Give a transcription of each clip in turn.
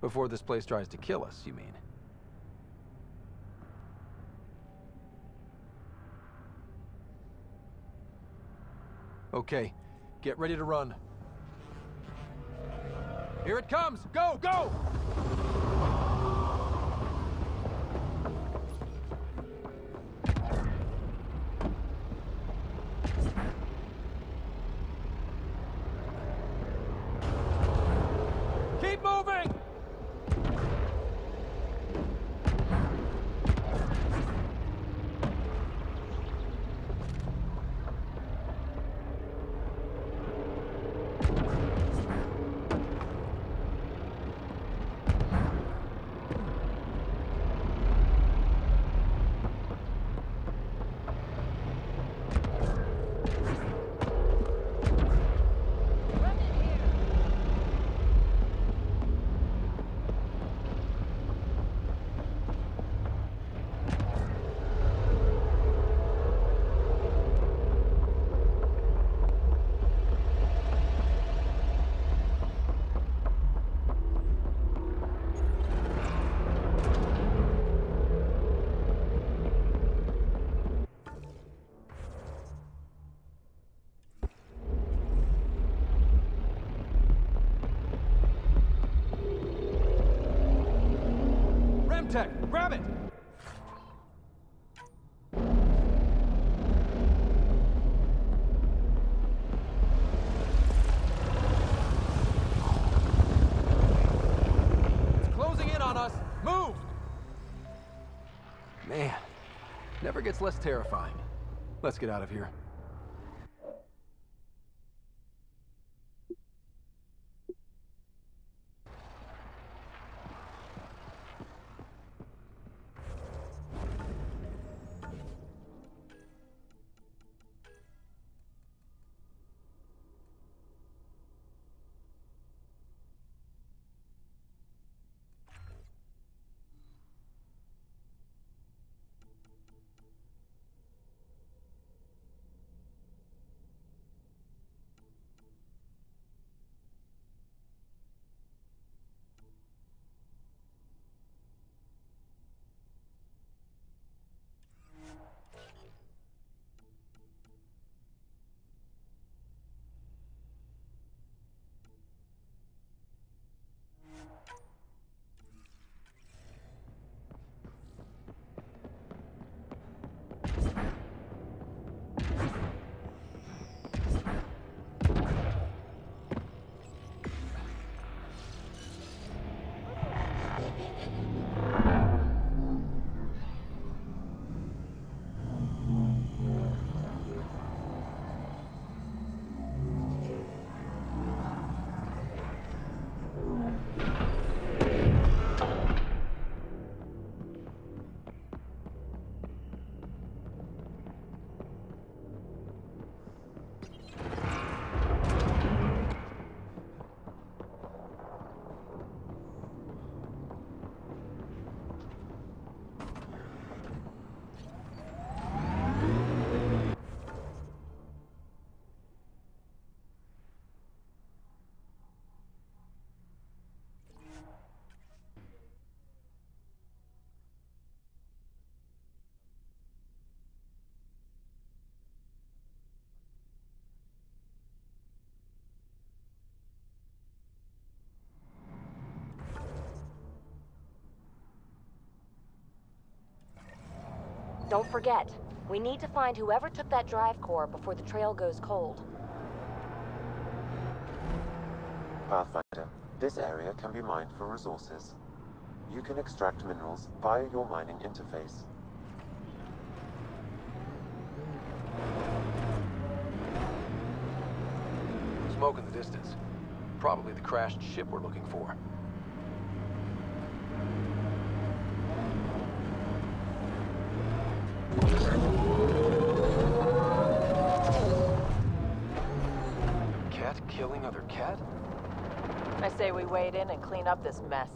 Before this place tries to kill us, you mean? Okay, get ready to run. Here it comes! Go, go! Keep moving! Tech, grab it! It's closing in on us! Move! Man, never gets less terrifying. Let's get out of here. Don't forget, we need to find whoever took that drive core before the trail goes cold. Pathfinder, this area can be mined for resources. You can extract minerals via your mining interface. Smoke in the distance. Probably the crashed ship we're looking for. Cat killing other cat? I say we wade in and clean up this mess.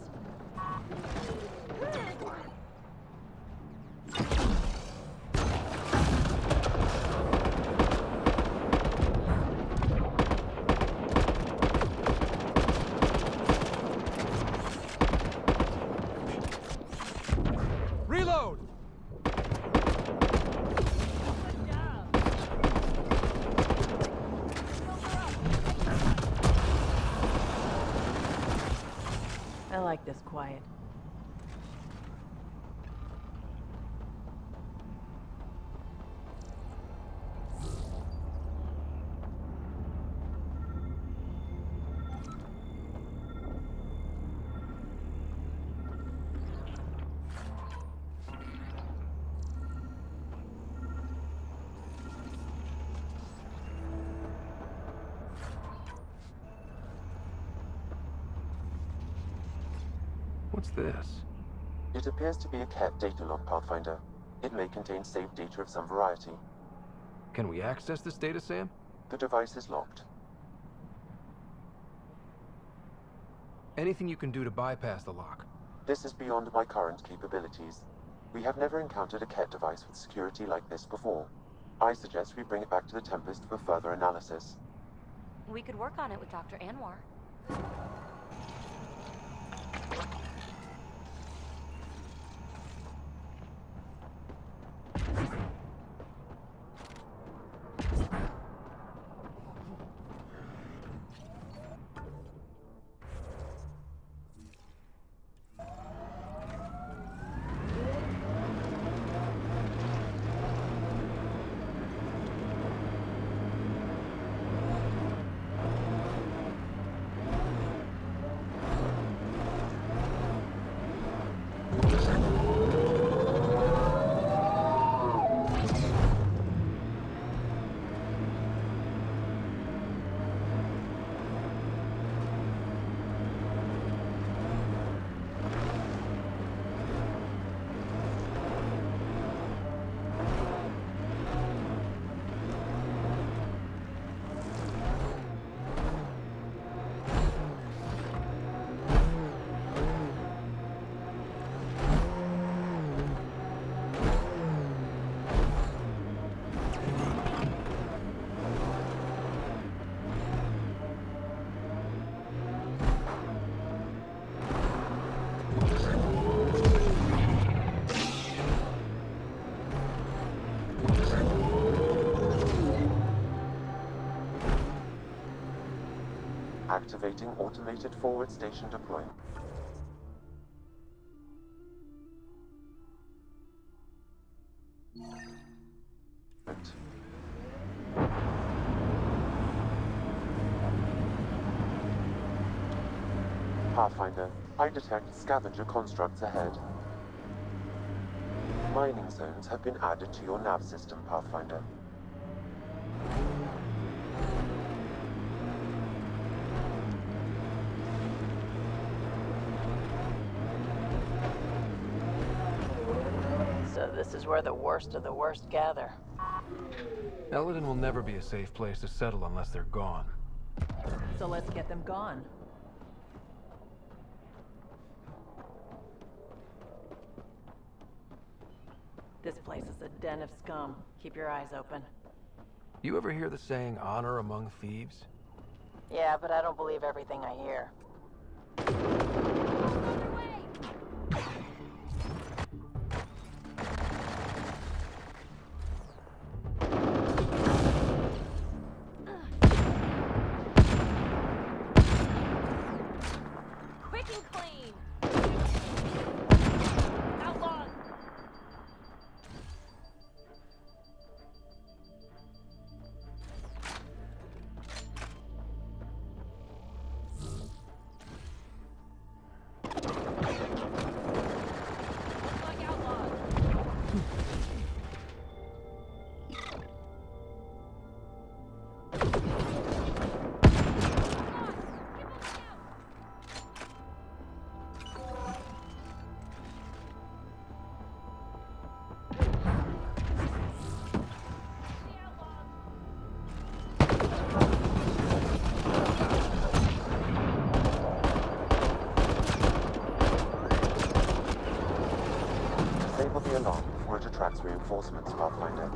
I like this quiet. What's this? It appears to be a cat data log, Pathfinder. It may contain saved data of some variety. Can we access this data, Sam? The device is locked. Anything you can do to bypass the lock? This is beyond my current capabilities. We have never encountered a cat device with security like this before. I suggest we bring it back to the Tempest for further analysis. We could work on it with Dr. Anwar. Activating automated forward station deployment. Pathfinder, I detect scavenger constructs ahead. Mining zones have been added to your nav system, Pathfinder. So this is where the worst of the worst gather. Elaaden will never be a safe place to settle unless they're gone. So let's get them gone. This place is a den of scum. Keep your eyes open. You ever hear the saying, honor among thieves? Yeah, but I don't believe everything I hear. Quick and clean! Outlaws! Like outlaws! Disable the alarm before it attracts reinforcements, Pathfinder.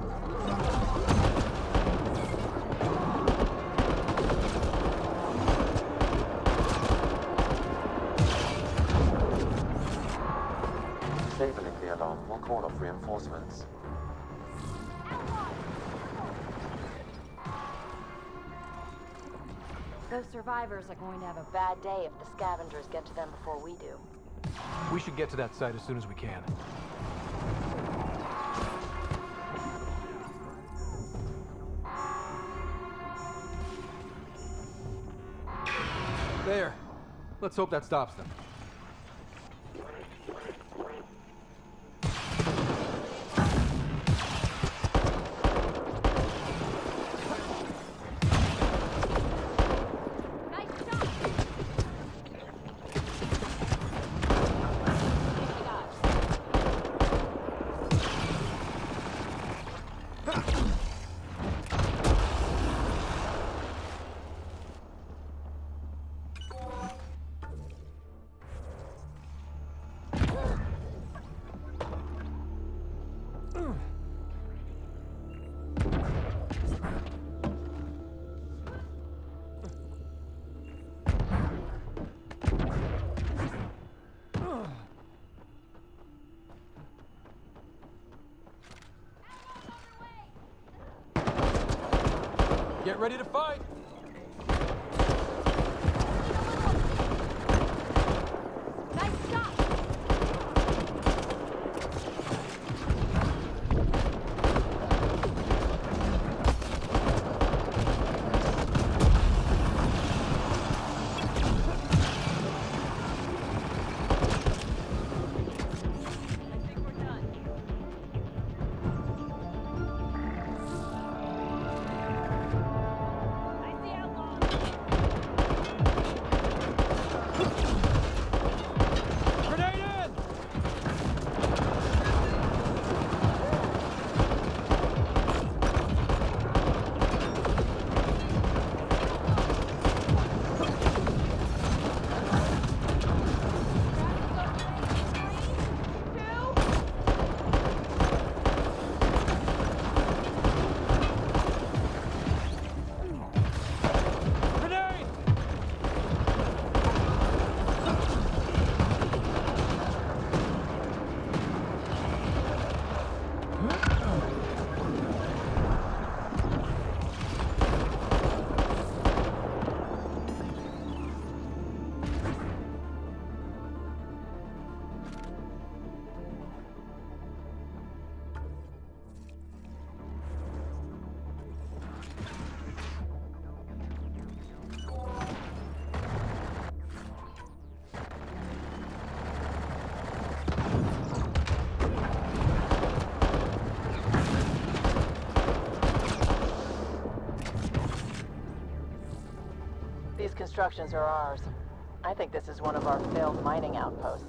Disabling the alarm will call off reinforcements. The Those survivors are going to have a bad day if the scavengers get to them before we do. We should get to that site as soon as we can. There. Let's hope that stops them. Get ready to fight! Nice shot! These constructions are ours. I think this is one of our failed mining outposts.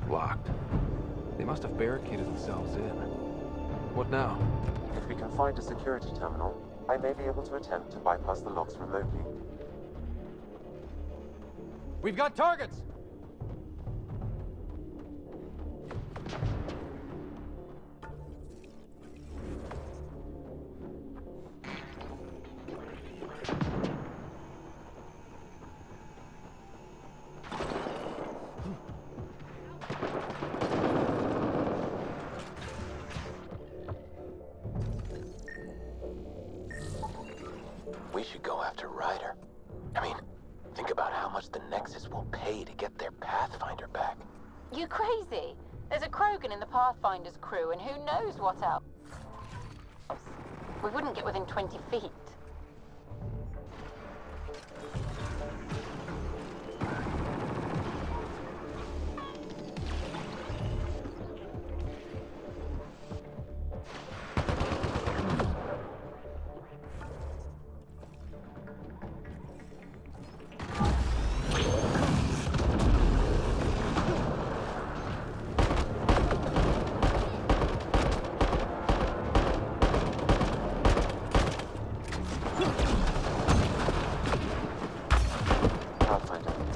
Locked. They must have barricaded themselves in. What now? If we can find a security terminal, I may be able to attempt to bypass the locks remotely. We've got targets! We should go after Ryder. I mean, think about how much the Nexus will pay to get their Pathfinder back. You crazy? There's a Krogan in the Pathfinder's crew, and who knows what else. We wouldn't get within 20 feet.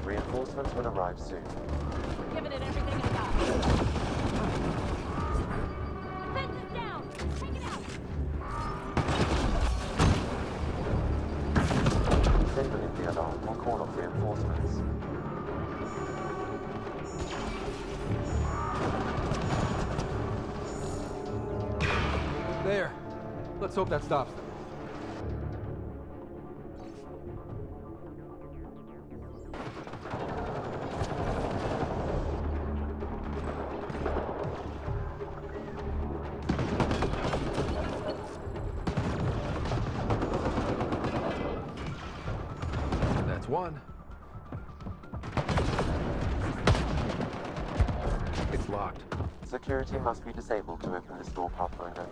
Reinforcements will arrive soon. Giving it everything it got. Defense is down! Take it out! Signaling the alarm will call off reinforcements. There. Let's hope that stops them. That's one. It's locked. Security must be disabled to open this door, Pathfinder.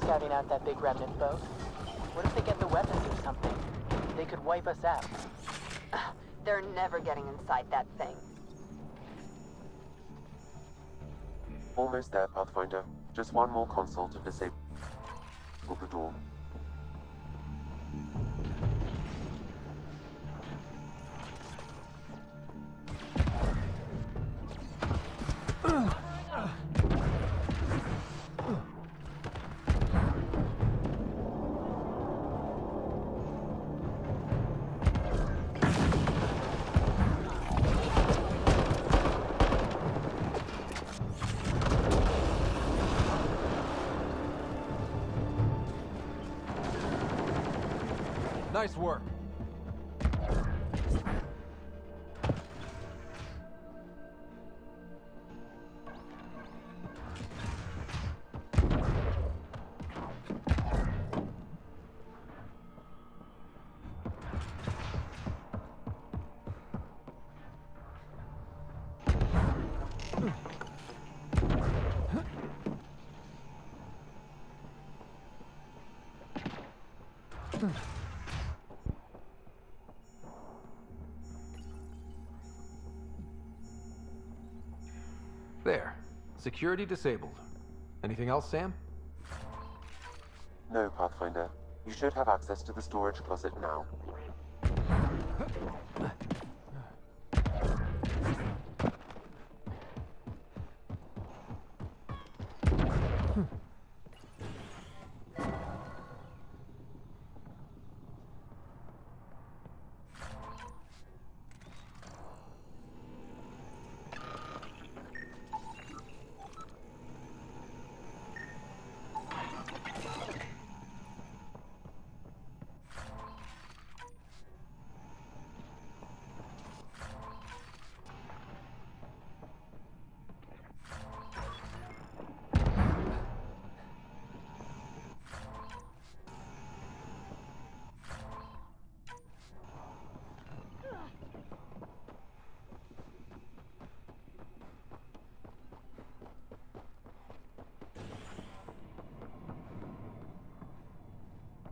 Scouting out that big remnant boat. What if they get the weapons or something? They could wipe us out. They're never getting inside that thing. Almost there, Pathfinder. Just one more console to disable the door. Nice work. There. Security disabled. Anything else, Sam? No, Pathfinder. You should have access to the storage closet now.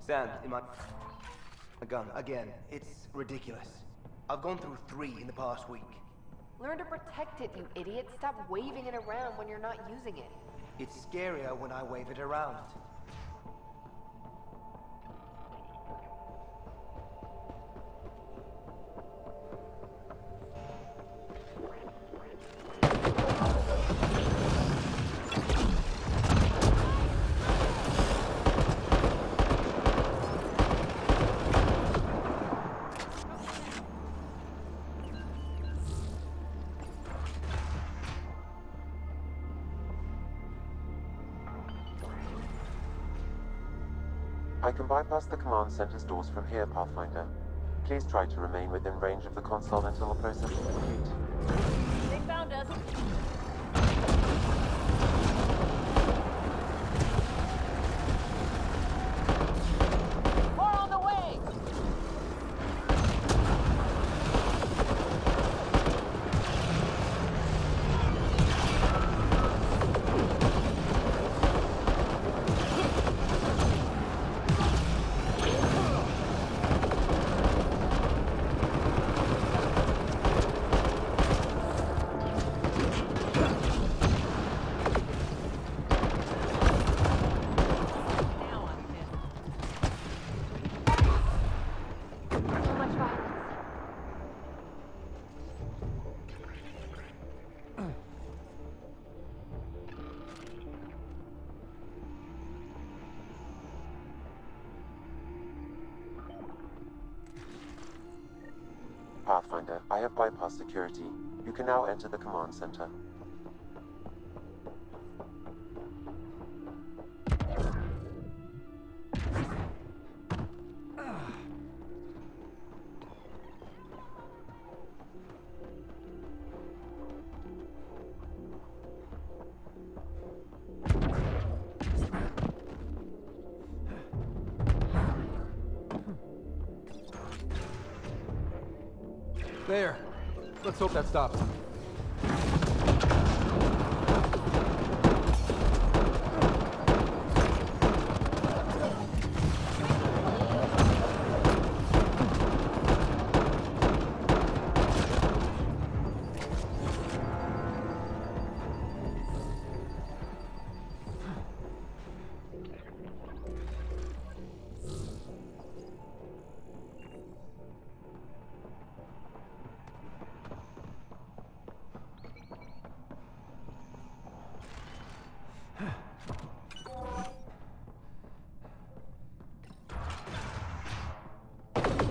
Sand in my gun again. It's ridiculous. I've gone through 3 in the past week. Learn to protect it, you idiot. Stop waving it around when you're not using it. It's scarier when I wave it around. I can bypass the command center's doors from here, Pathfinder. Please try to remain within range of the console until the process is complete. They found us. More on the way! Pathfinder, I have bypassed security. You can now enter the command center. There. Let's hope that stops them.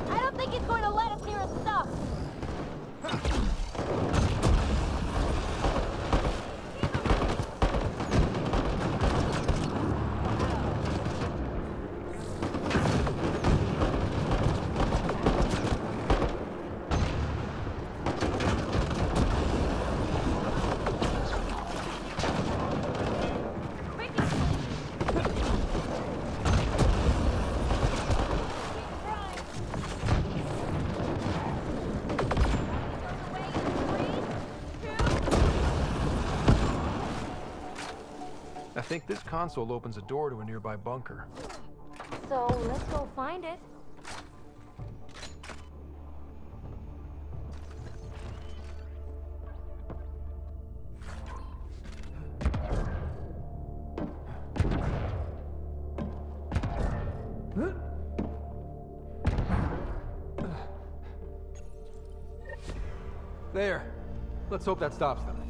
I don't think he's going to let us near his stuff. I think this console opens a door to a nearby bunker. So let's go find it. There. Let's hope that stops them.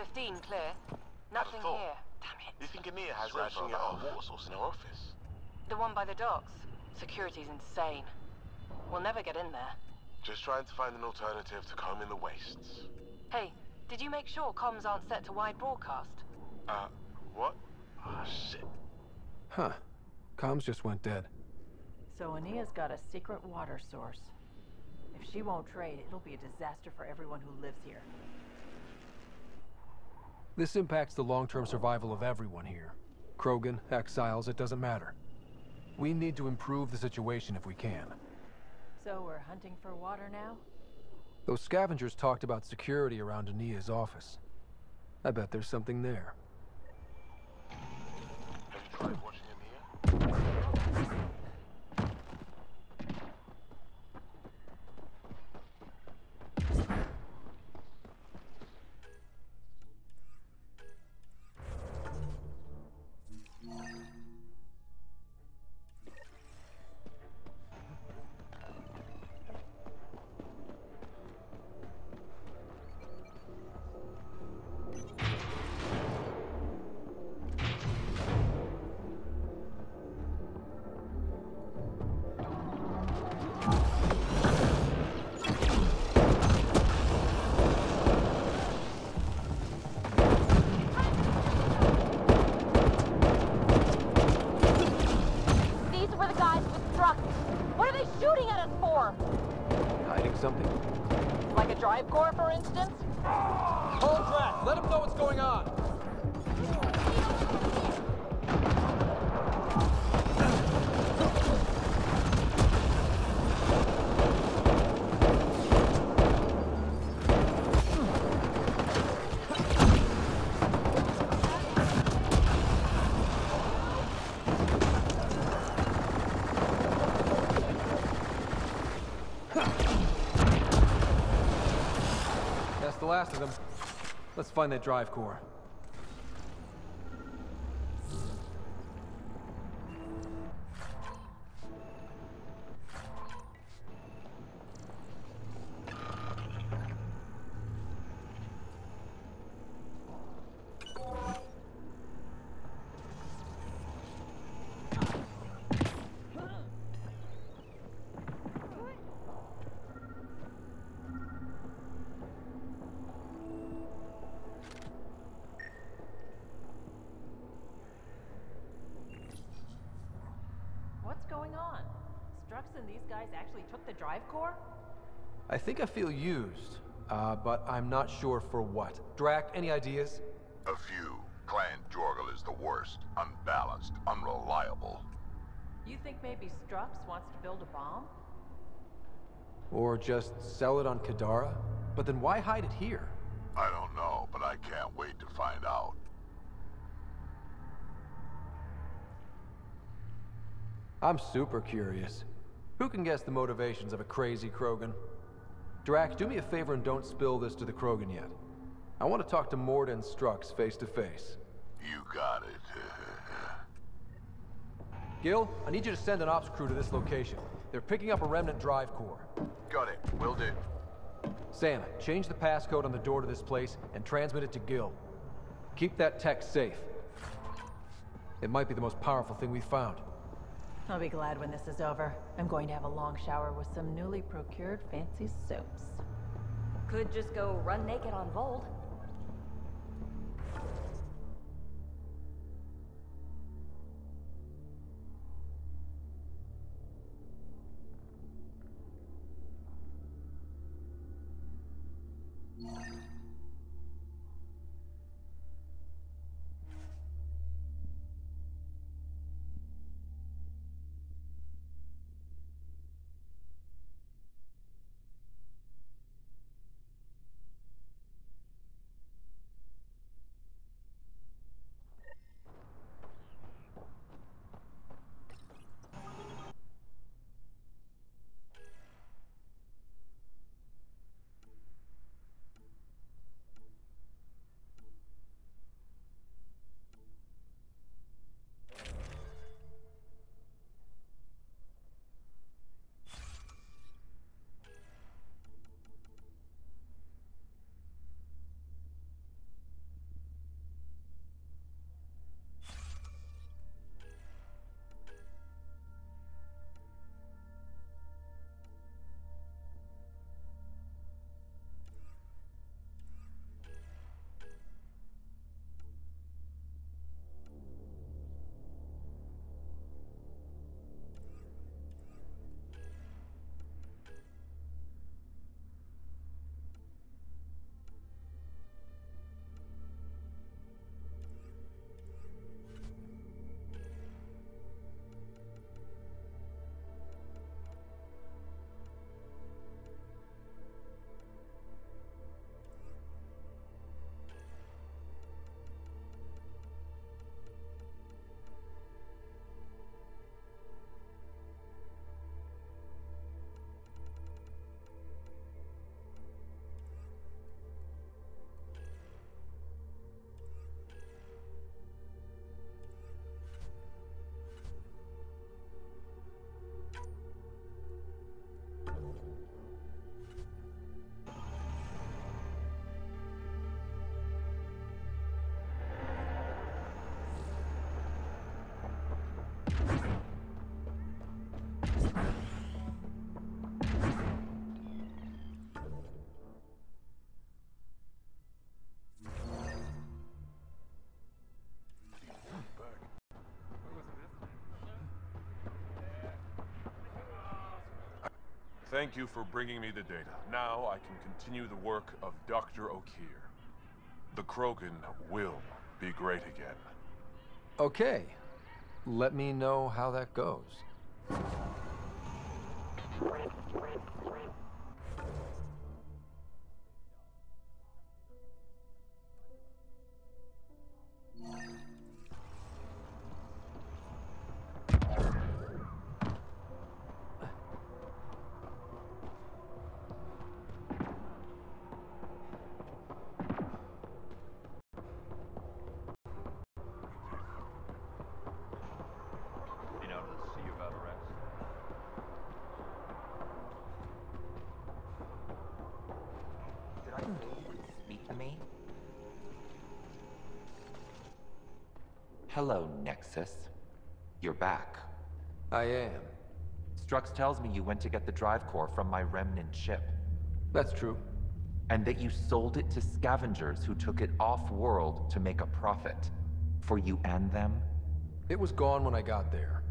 15 clear. Nothing thought. here. Damn it. You think Ania has searching out a water source in her office? The one by the docks. Security's insane. We'll never get in there. Just trying to find an alternative to combing the wastes. Hey, did you make sure comms aren't set to wide broadcast? What? Ah, shit. Huh. Comms just went dead. So Ania's got a secret water source. If she won't trade, it'll be a disaster for everyone who lives here. This impacts the long-term survival of everyone here. Krogan, exiles, it doesn't matter. We need to improve the situation if we can. So we're hunting for water now? Those scavengers talked about security around Ania's office. I bet there's something there. Have you tried watching Ania? Something? Like a drive core, for instance? Hold track! Let him know what's going on! The last of them. Let's find that drive core. What's going on? Strux and these guys actually took the drive core? I think I feel used, but I'm not sure for what. Drac, any ideas? A few. Clan Jorgal is the worst. Unbalanced, unreliable. You think maybe Strux wants to build a bomb? Or just sell it on Kadara? But then why hide it here? I don't know, but I can't wait to find out. I'm super curious. Who can guess the motivations of a crazy Krogan? Drac, do me a favor and don't spill this to the Krogan yet. I want to talk to Mord and Strux face to face. You got it. Gil, I need you to send an ops crew to this location. They're picking up a remnant drive core. Got it. Will do. Sam, change the passcode on the door to this place and transmit it to Gil. Keep that tech safe. It might be the most powerful thing we've found. I'll be glad when this is over. I'm going to have a long shower with some newly procured fancy soaps. Could just go run naked on Vold. Thank you for bringing me the data. Now I can continue the work of Dr. O'Keir. The Krogan will be great again. Okay. Let me know how that goes. Speak to me? Hello, Nexus. You're back. I am. Strux tells me you went to get the drive core from my remnant ship. That's true. And that you sold it to scavengers who took it off-world to make a profit. For you and them? It was gone when I got there.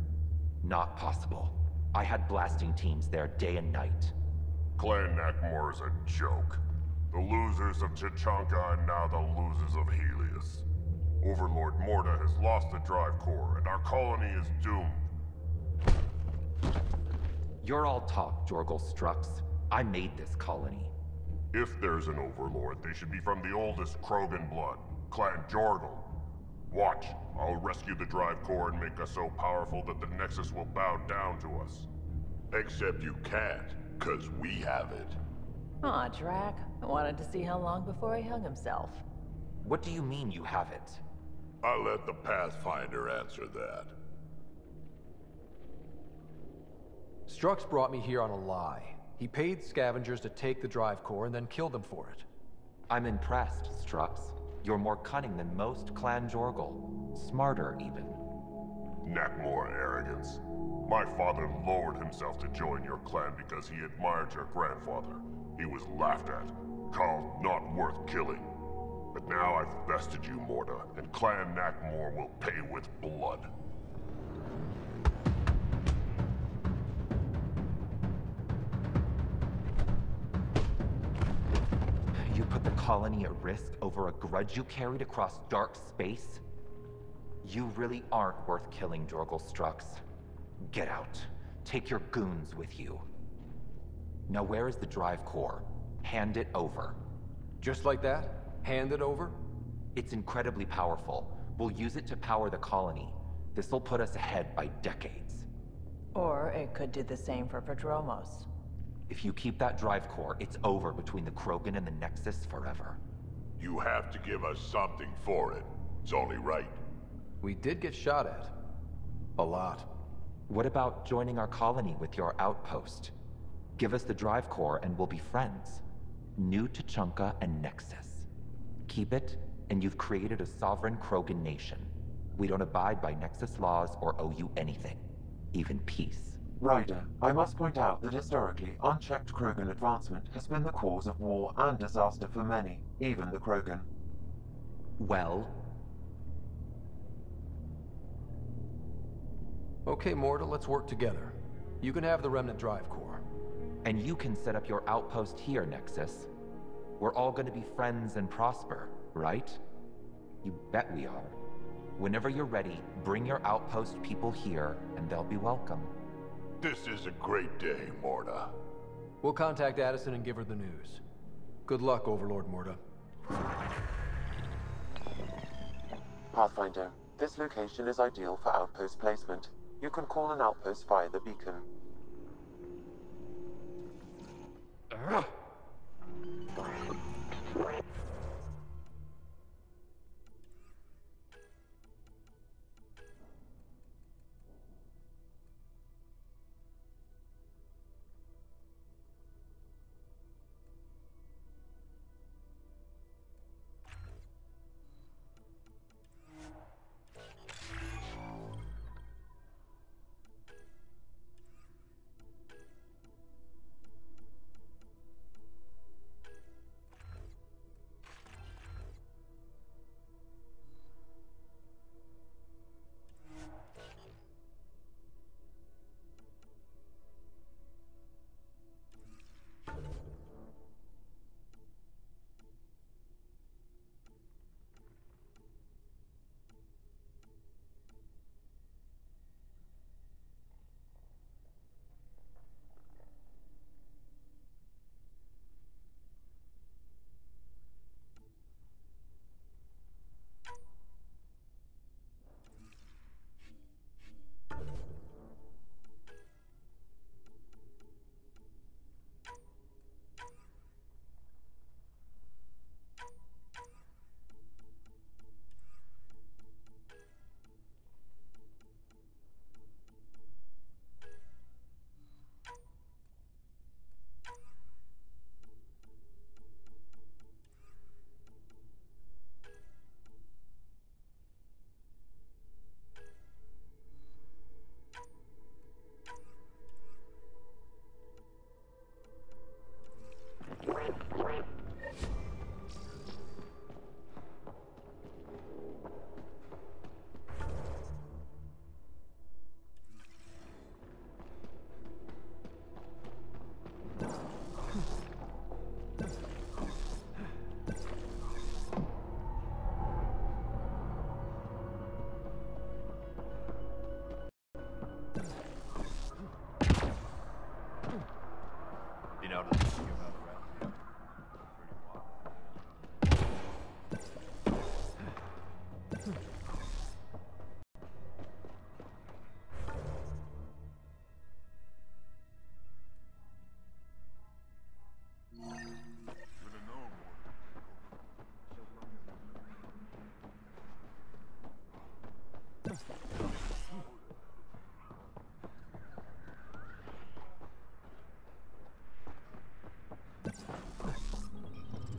Not possible. I had blasting teams there day and night. Clan Nakmor is a joke. The losers of Chichanka and now the losers of Helios. Overlord Morta has lost the drive core, and our colony is doomed. You're all talk, Jorgal Strux. I made this colony. If there's an overlord, they should be from the oldest Krogan blood, Clan Jorgal. Watch, I'll rescue the drive core and make us so powerful that the Nexus will bow down to us. Except you can't, 'cause we have it. Aw, Drac. I wanted to see how long before he hung himself. What do you mean you have it? I'll let the Pathfinder answer that. Strux brought me here on a lie. He paid scavengers to take the drive core and then killed them for it. I'm impressed, Strux. You're more cunning than most Clan Jorgal. Smarter, even. Nakmor arrogance. My father lowered himself to join your clan because he admired your grandfather. He was laughed at, called not worth killing. But now I've bested you, Morta, and Clan Nakmor will pay with blood. You put the colony at risk over a grudge you carried across dark space? You really aren't worth killing, Jorgal Strux. Get out. Take your goons with you. Now where is the drive core? Hand it over. Just like that? Hand it over? It's incredibly powerful. We'll use it to power the colony. This'll put us ahead by decades. Or it could do the same for Prodromos. If you keep that drive core, it's over between the Krogan and the Nexus forever. You have to give us something for it. It's only right. We did get shot at. A lot. What about joining our colony with your outpost? Give us the drive core and we'll be friends. New Tuchanka and Nexus. Keep it, and you've created a sovereign Krogan nation. We don't abide by Nexus laws or owe you anything. Even peace. Ryder, I must point out that historically, unchecked Krogan advancement has been the cause of war and disaster for many, even the Krogan. Well? Okay, Morta, let's work together. You can have the remnant drive core. And you can set up your outpost here, Nexus. We're all gonna be friends and prosper, right? You bet we are. Whenever you're ready, bring your outpost people here, and they'll be welcome. This is a great day, Morta. We'll contact Addison and give her the news. Good luck, Overlord Morta. Pathfinder, this location is ideal for outpost placement. You can call an outpost via the beacon.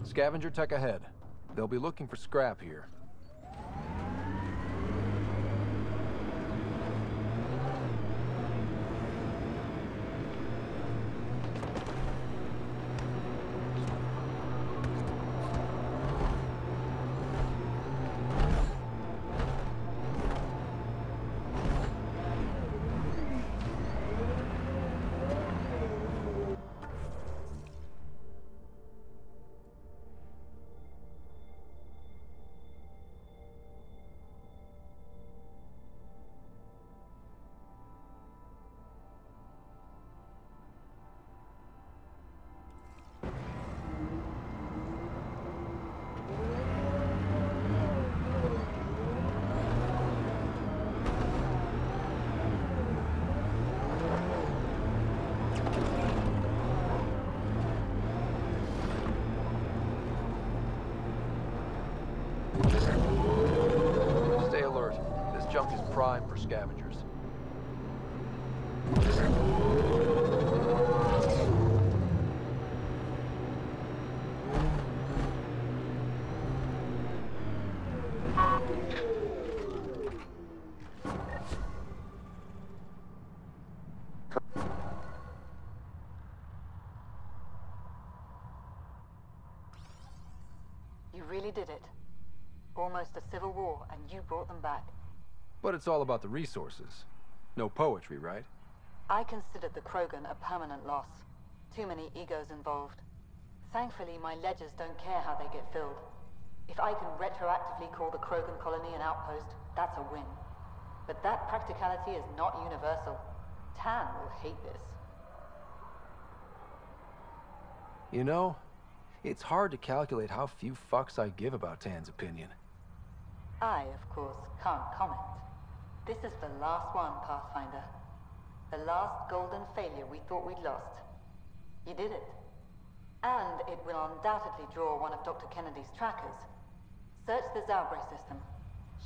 Scavenger tech ahead. They'll be looking for scrap here. Stay alert. This junk is prime for scavengers. You really did it. Almost a civil war, and you brought them back. But it's all about the resources. No poetry, right? I considered the Krogan a permanent loss. Too many egos involved. Thankfully, my ledgers don't care how they get filled. If I can retroactively call the Krogan colony an outpost, that's a win. But that practicality is not universal. Tan will hate this. You know, it's hard to calculate how few fucks I give about Tan's opinion. I, of course, can't comment. This is the last one, Pathfinder. The last golden failure we thought we'd lost. You did it. And it will undoubtedly draw one of Dr. Kennedy's trackers. Search the Zaubre system.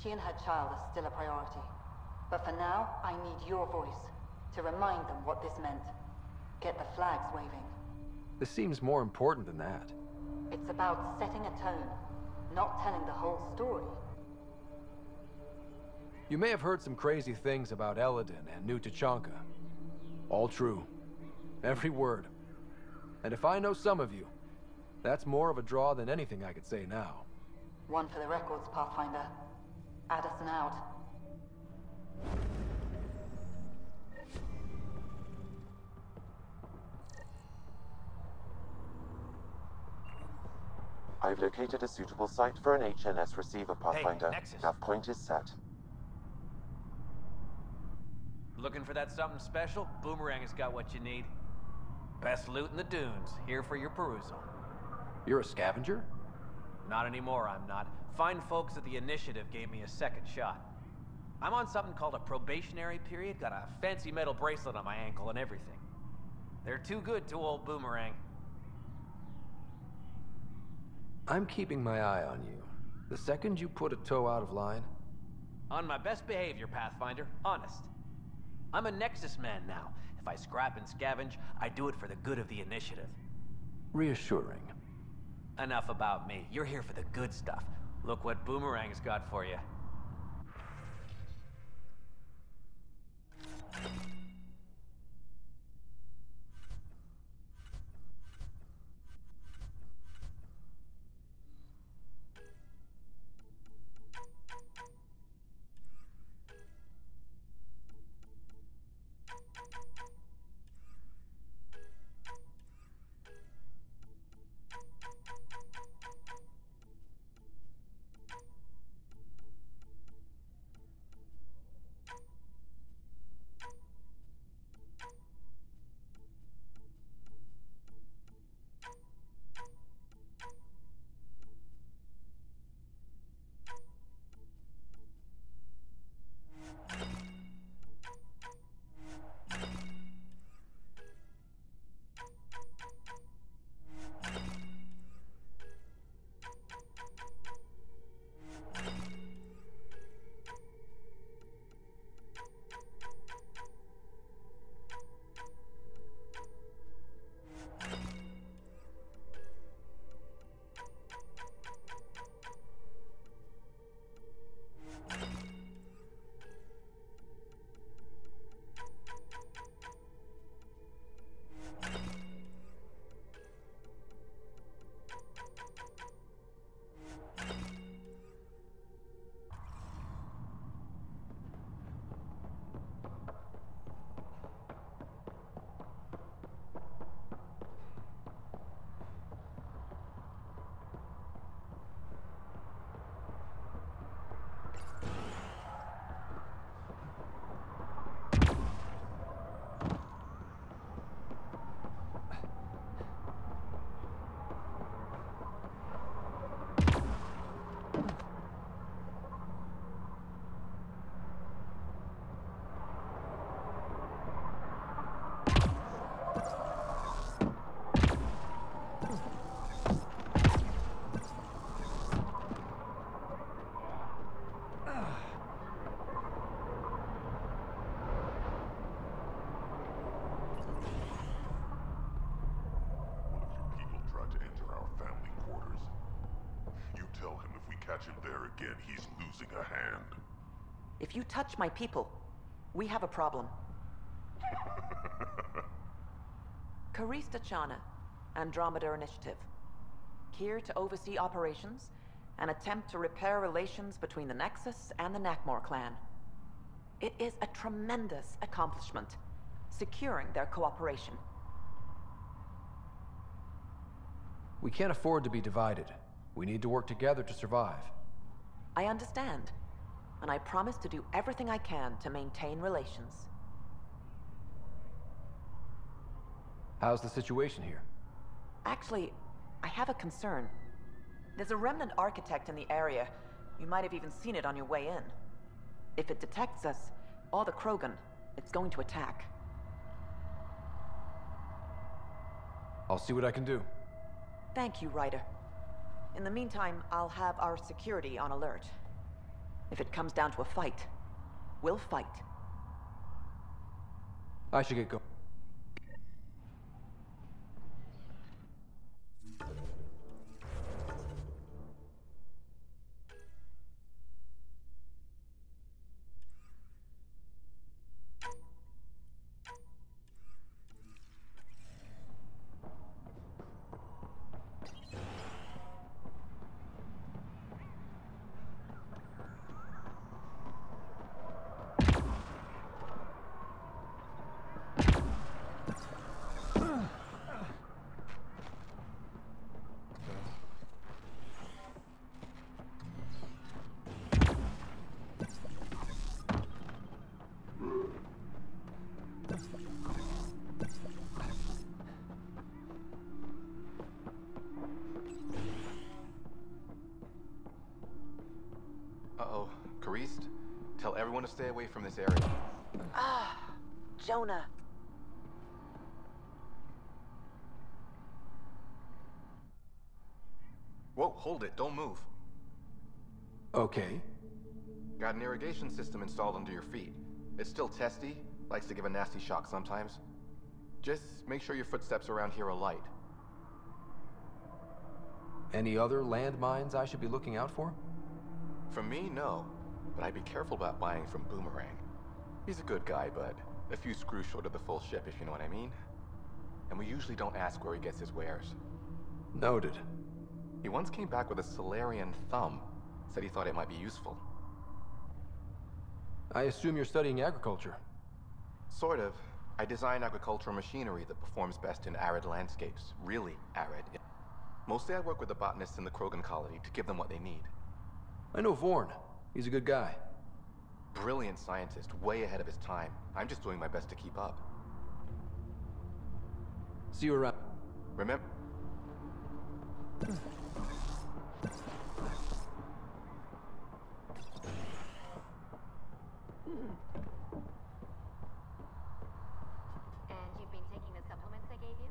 She and her child are still a priority. But for now, I need your voice to remind them what this meant. Get the flags waving. This seems more important than that. It's about setting a tone, not telling the whole story. You may have heard some crazy things about Elaaden and New Tachanka. All true. Every word. And if I know some of you, that's more of a draw than anything I could say now. One for the records, Pathfinder. Addison out. I've located a suitable site for an HNS receiver, Pathfinder. Nexus. Nav point is set. Looking for that something special? Boomerang has got what you need. Best loot in the dunes, here for your perusal. You're a scavenger? Not anymore, I'm not. Fine folks at the Initiative gave me a second shot. I'm on something called a probationary period, got a fancy metal bracelet on my ankle and everything. They're too good to old Boomerang. I'm keeping my eye on you. The second you put a toe out of line... On my best behavior, Pathfinder. Honest. I'm a Nexus man now. If I scrap and scavenge, I do it for the good of the Initiative. Reassuring. Enough about me. You're here for the good stuff. Look what Boomerang's got for you. catch him there again, he's losing a hand. If you touch my people, we have a problem. Karista Chana, Andromeda Initiative. Here to oversee operations and attempt to repair relations between the Nexus and the Nakmor clan. It is a tremendous accomplishment, securing their cooperation. We can't afford to be divided. We need to work together to survive. I understand, and I promise to do everything I can to maintain relations. How's the situation here? Actually, I have a concern. There's a remnant architect in the area. You might have even seen it on your way in. If it detects us, or the Krogan, it's going to attack. I'll see what I can do. Thank you, Ryder. In the meantime, I'll have our security on alert. If it comes down to a fight, we'll fight. I should get going. Uh-oh. Karist, tell everyone to stay away from this area. Ah, Jonah. Whoa, hold it. Don't move. Okay. Got an irrigation system installed under your feet. It's still testy, likes to give a nasty shock sometimes. Just make sure your footsteps around here are light. Any other landmines I should be looking out for? From me, no. But I'd be careful about buying from Boomerang. He's a good guy, but a few screws short of the full ship, if you know what I mean. And we usually don't ask where he gets his wares. Noted. He once came back with a Solarian thumb. Said he thought it might be useful. I assume you're studying agriculture. Sort of. I design agricultural machinery that performs best in arid landscapes. Really arid. Mostly I work with the botanists in the Krogan colony to give them what they need. I know Vorn. He's a good guy. Brilliant scientist, way ahead of his time. I'm just doing my best to keep up. See you around. Remember... And you've been taking the supplements I gave you?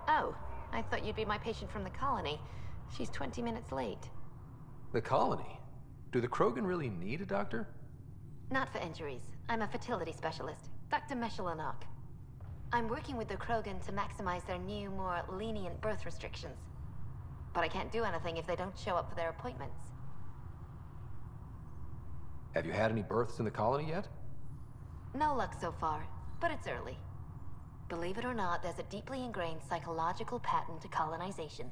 Oh, I thought you'd be my patient from the colony. She's 20 minutes late. The colony? Do the Krogan really need a doctor? Not for injuries. I'm a fertility specialist, Dr. Meshalanok. I'm working with the Krogan to maximize their new, more lenient birth restrictions. But I can't do anything if they don't show up for their appointments. Have you had any births in the colony yet? No luck so far, but it's early. Believe it or not, there's a deeply ingrained psychological pattern to colonization.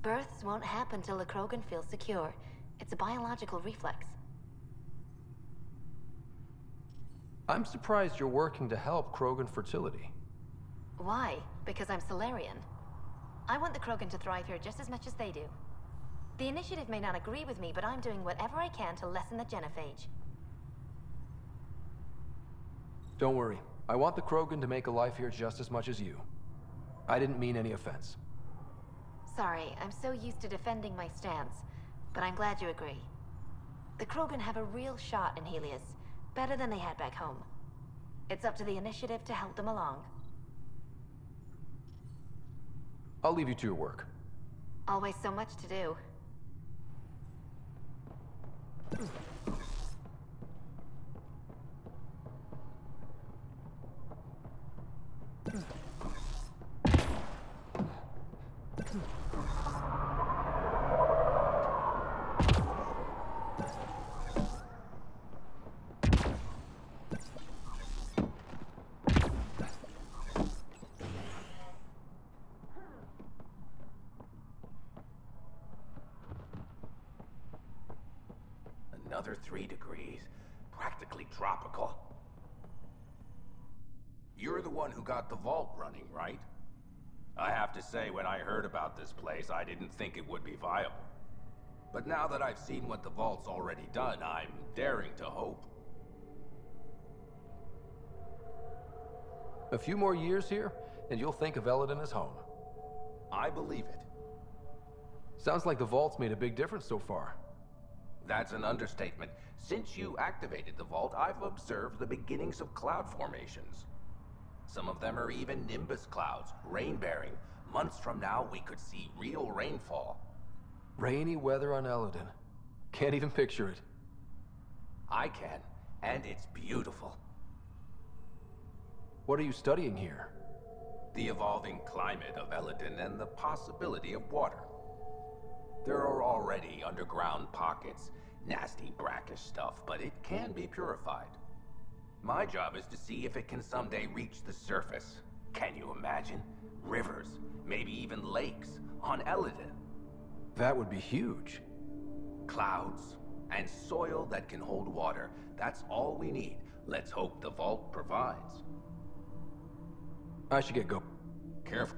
Births won't happen till the Krogan feels secure. It's a biological reflex. I'm surprised you're working to help Krogan fertility. Why? Because I'm Solarian. I want the Krogan to thrive here just as much as they do. The Initiative may not agree with me, but I'm doing whatever I can to lessen the genophage. Don't worry. I want the Krogan to make a life here just as much as you. I didn't mean any offense. Sorry, I'm so used to defending my stance, but I'm glad you agree. The Krogan have a real shot in Helios, better than they had back home. It's up to the Initiative to help them along. I'll leave you to your work. Always so much to do. Another 3 degrees. Practically tropical. You're the one who got the vault running, right? I have to say, when I heard about this place, I didn't think it would be viable. But now that I've seen what the vault's already done, I'm daring to hope. A few more years here, and you'll think of Elaaden as home. I believe it. Sounds like the vault's made a big difference so far. That's an understatement. Since you activated the vault, I've observed the beginnings of cloud formations. Some of them are even nimbus clouds, rain-bearing. Months from now, we could see real rainfall. Rainy weather on Elaaden. Can't even picture it. I can, and it's beautiful. What are you studying here? The evolving climate of Elaaden and the possibility of water. There are already underground pockets, nasty brackish stuff, but it can be purified. My job is to see if it can someday reach the surface. Can you imagine? Rivers, maybe even lakes, on Elaaden. That would be huge. Clouds, and soil that can hold water. That's all we need. Let's hope the vault provides. I should get going. Careful.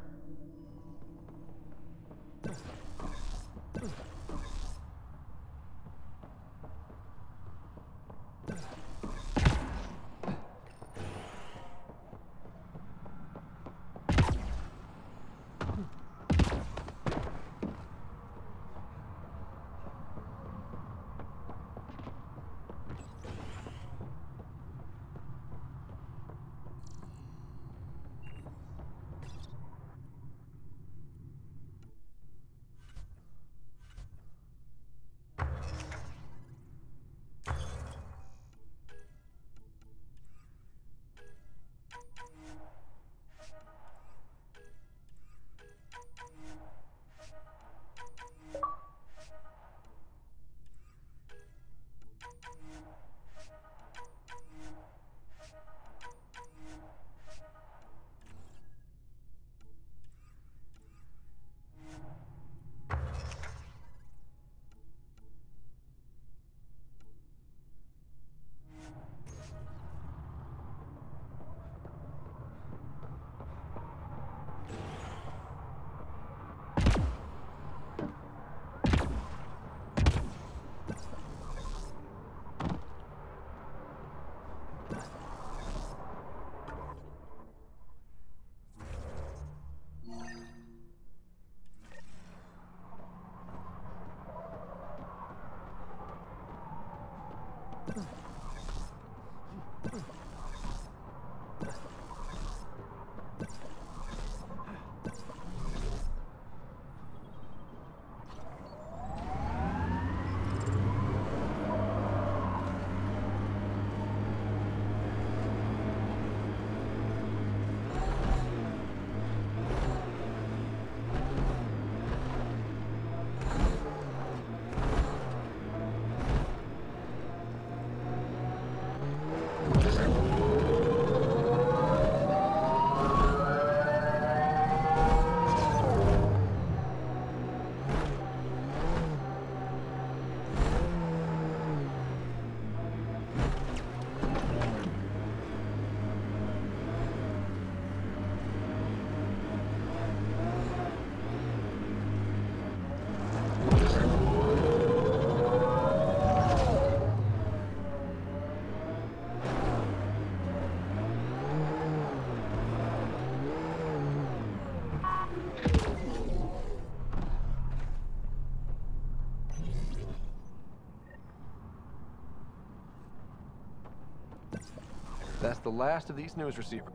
That's the last of these news receivers.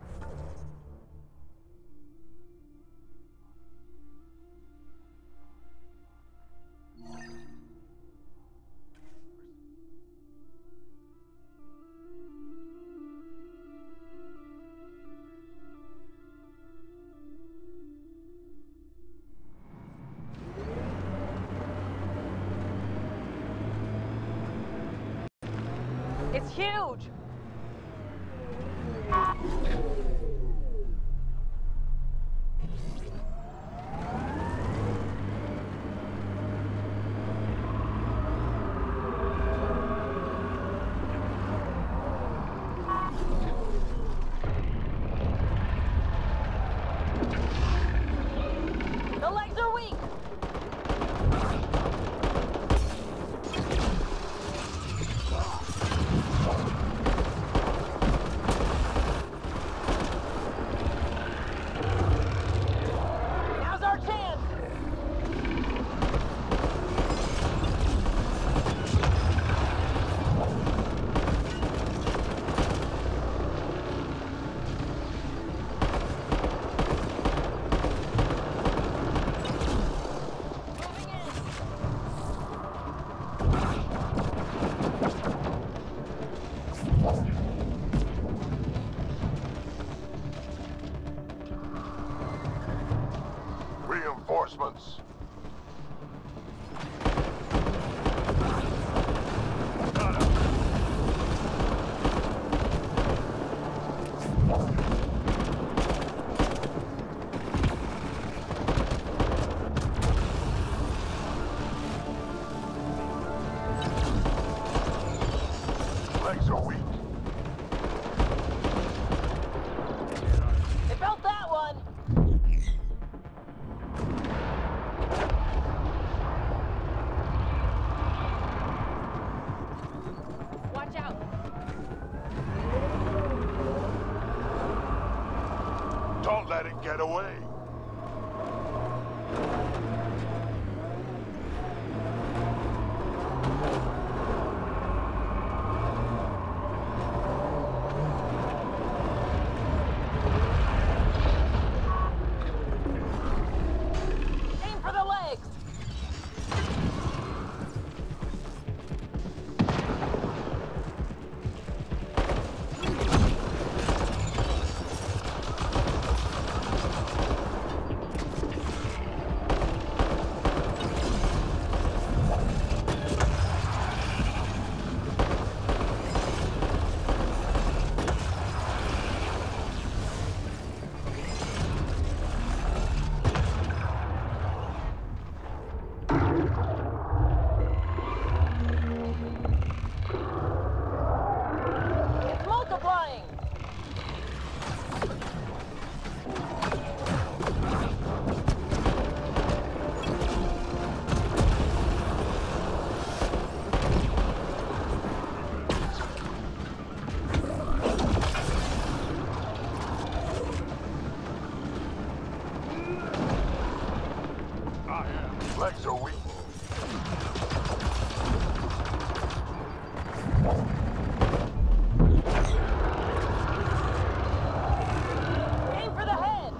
huge! The legs are weak! Now's our chance! Reinforcements. Legs are weak. They built that one! Watch out! Don't let it get away. Aim for the legs! It's multiplying! Legs are weak. Aim for the head!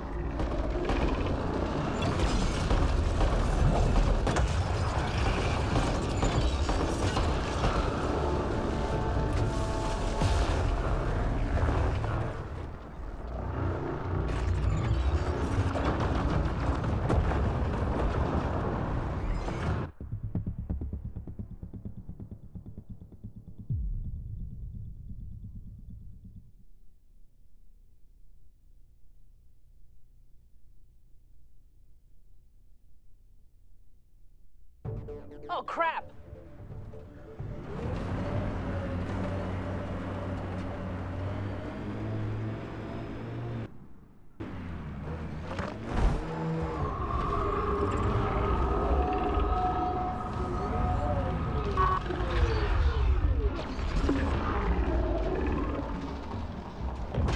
Oh, crap!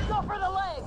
Go for the leg!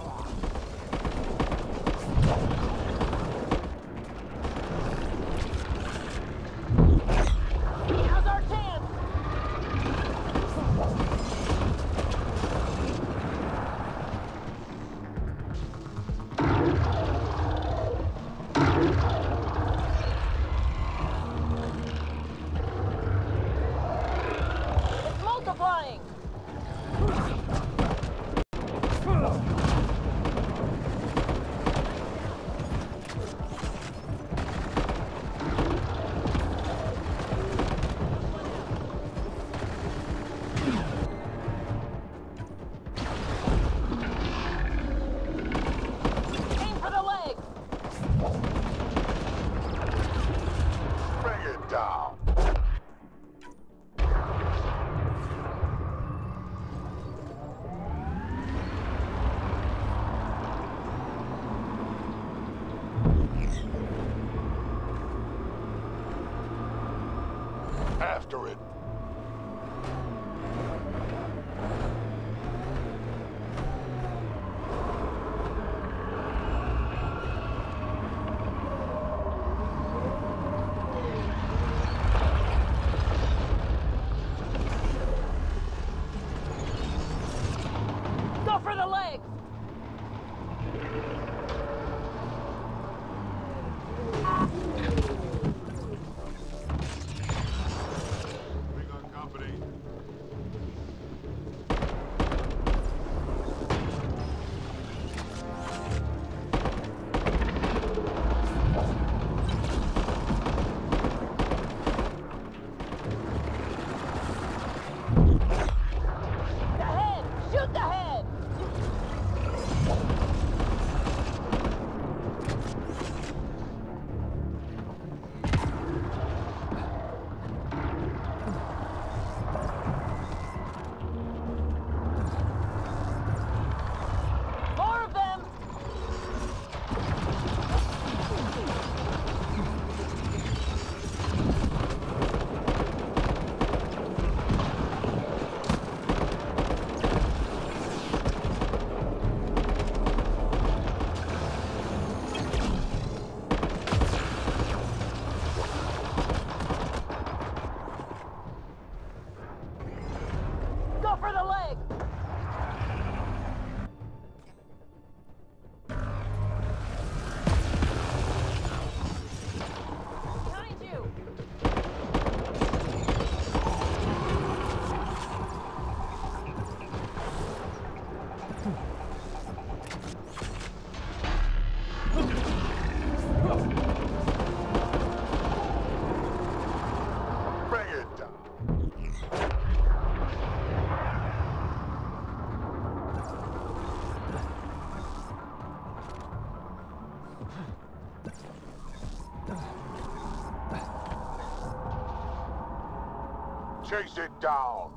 After it. Go for the legs! We got company. The head! Shoot the head! More of them! Go for the leg! Behind you! Bring it down. Chase it down.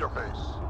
interface.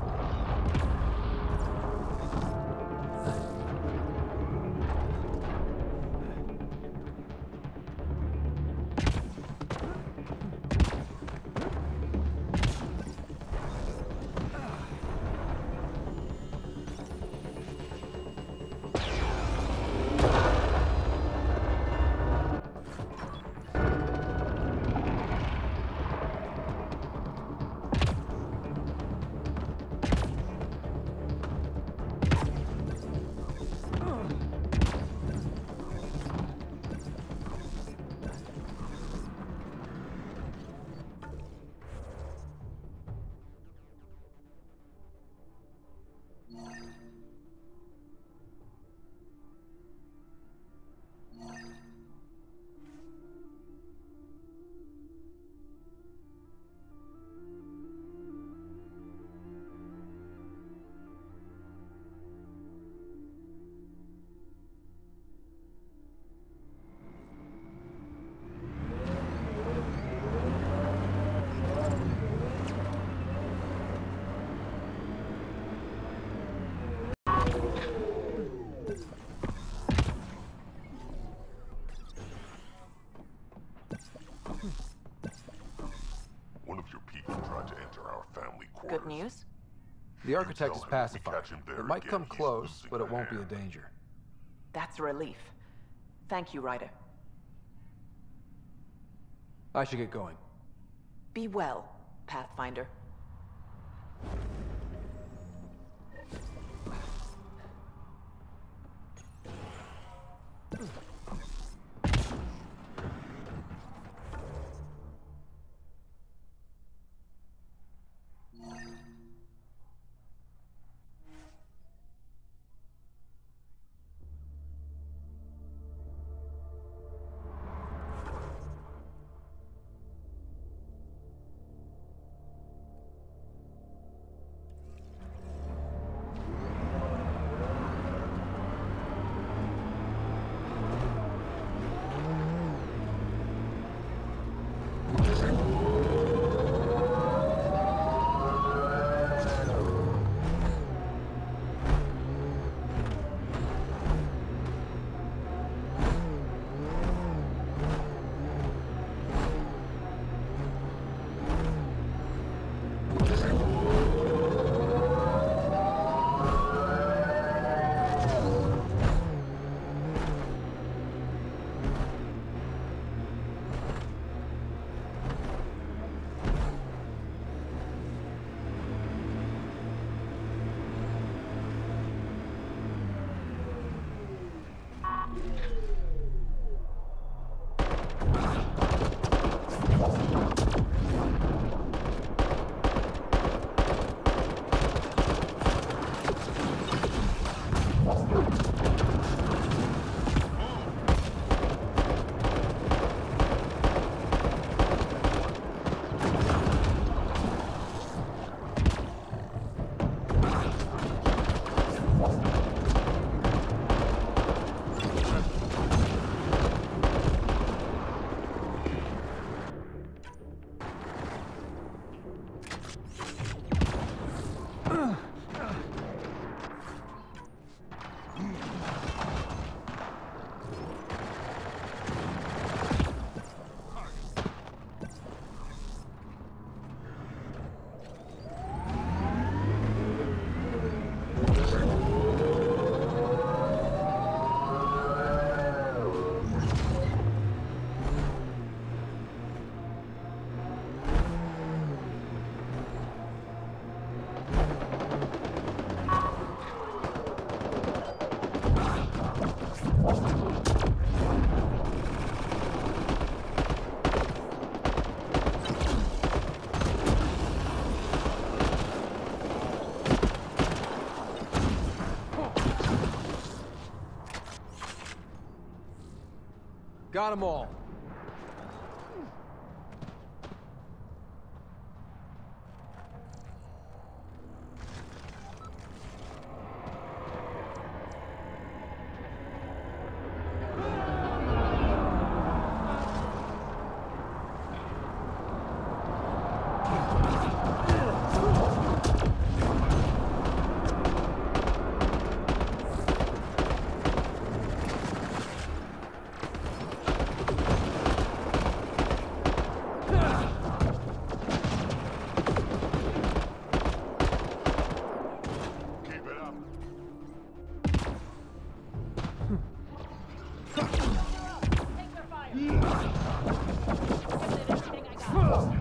One of your people tried to enter our family quarters. Good news? The architect is pacified. catch him there It might again, come he's close, losing but it a won't be a hand. danger. That's a relief. Thank you, Ryder. I should get going. Be well, Pathfinder. Got them all. up! Take their fire! Give it everything I got!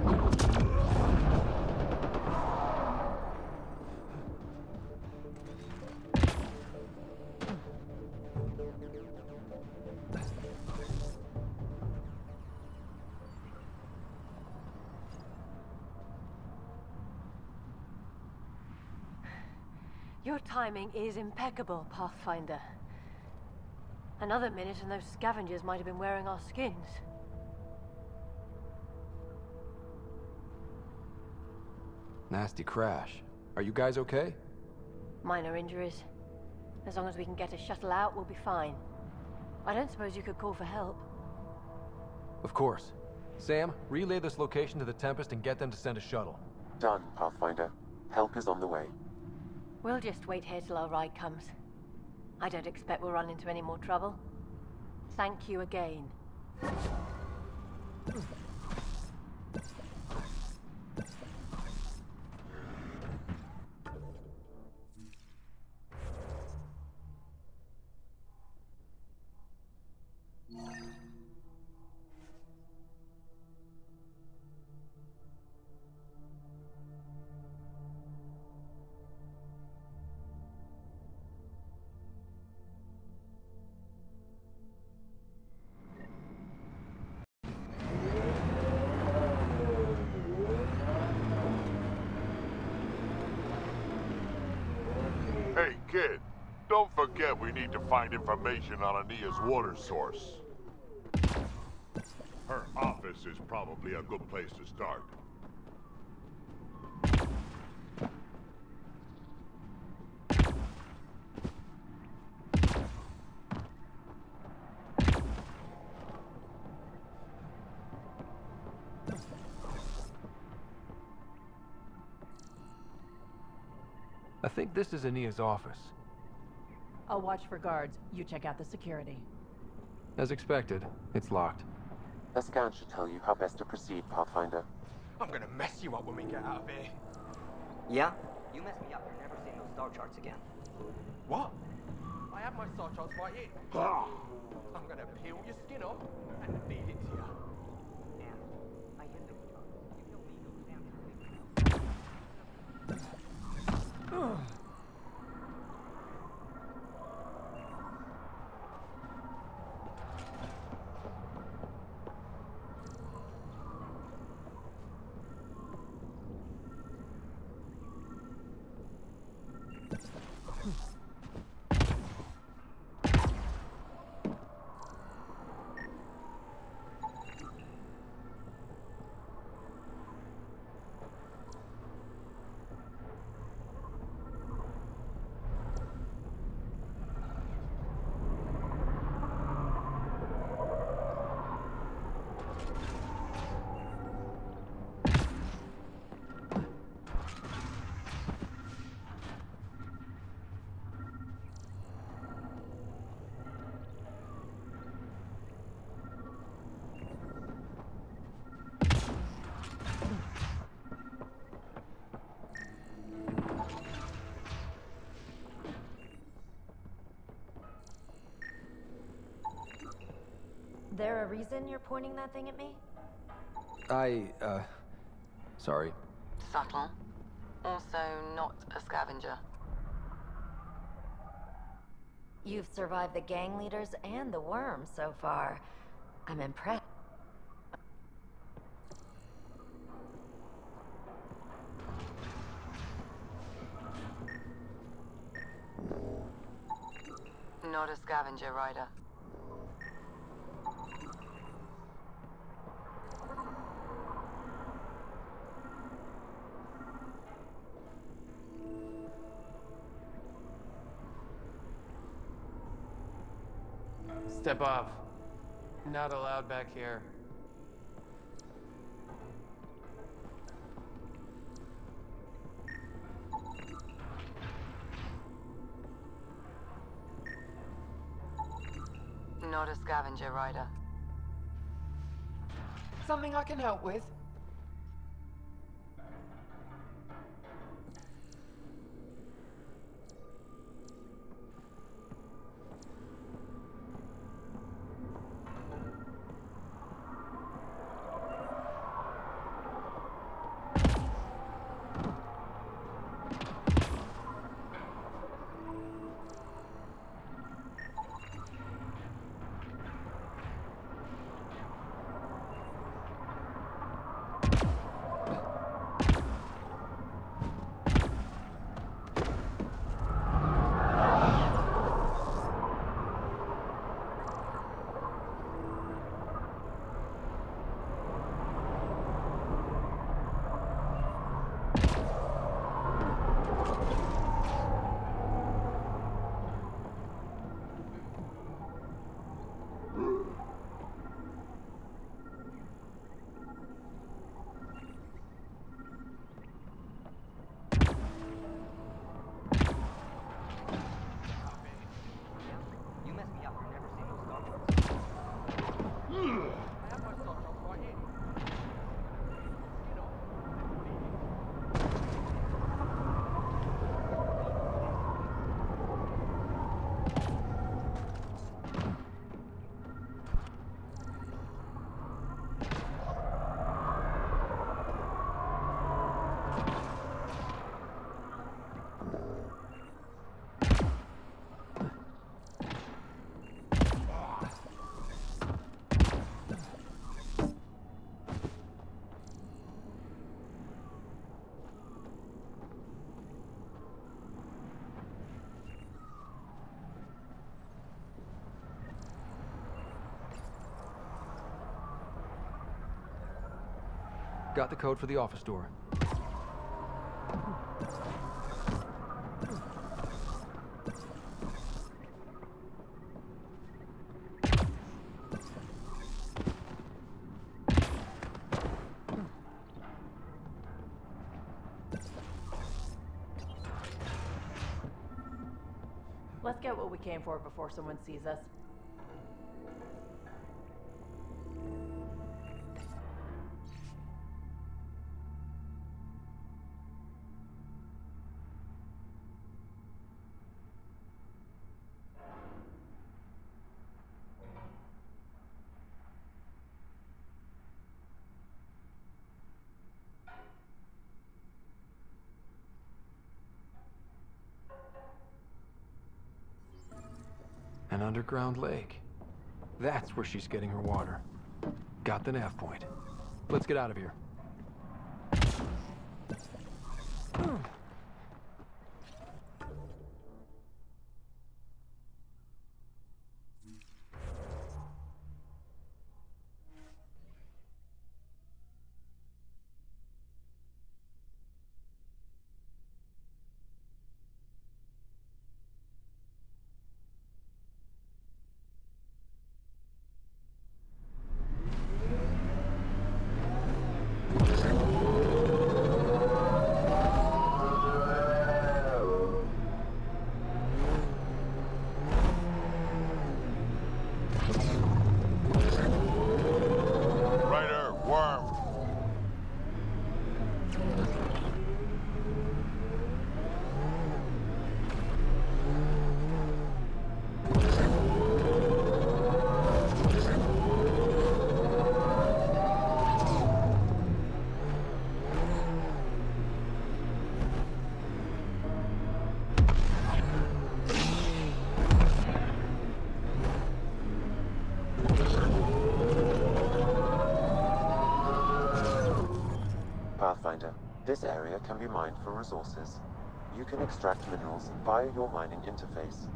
Your timing is impeccable, Pathfinder. Another minute and those scavengers might have been wearing our skins. Nasty crash. Are you guys okay? Minor injuries. As long as we can get a shuttle out, we'll be fine. I don't suppose you could call for help. Of course. Sam, relay this location to the Tempest and get them to send a shuttle. Done, Pathfinder. Help is on the way. We'll just wait here till our ride comes. I don't expect we'll run into any more trouble. Thank you again. Hey, kid, don't forget we need to find information on Ania's water source. Her office is probably a good place to start. I think this is Ania's office. I'll watch for guards. You check out the security. As expected, it's locked. A scan should tell you how best to proceed, Pathfinder. I'm gonna mess you up when we get out of here. Yeah? You mess me up, you're never seeing those star charts again. What? I have my star charts right here. I'm gonna peel your skin off and feed it to you. Damn. I hit those charts. You know me, those damn. There a reason you're pointing that thing at me? Sorry. Subtle. Also not a scavenger. You've survived the gang leaders and the worm so far. I'm impressed. Not a scavenger, Ryder. Step off. Not allowed back here. Not a scavenger, Ryder. Something I can help with? Got the code for the office door. Let's get what we came for before someone sees us. An underground lake. That's where she's getting her water. Got the nav point. Let's get out of here. Pathfinder, this area can be mined for resources. You can extract minerals via your mining interface.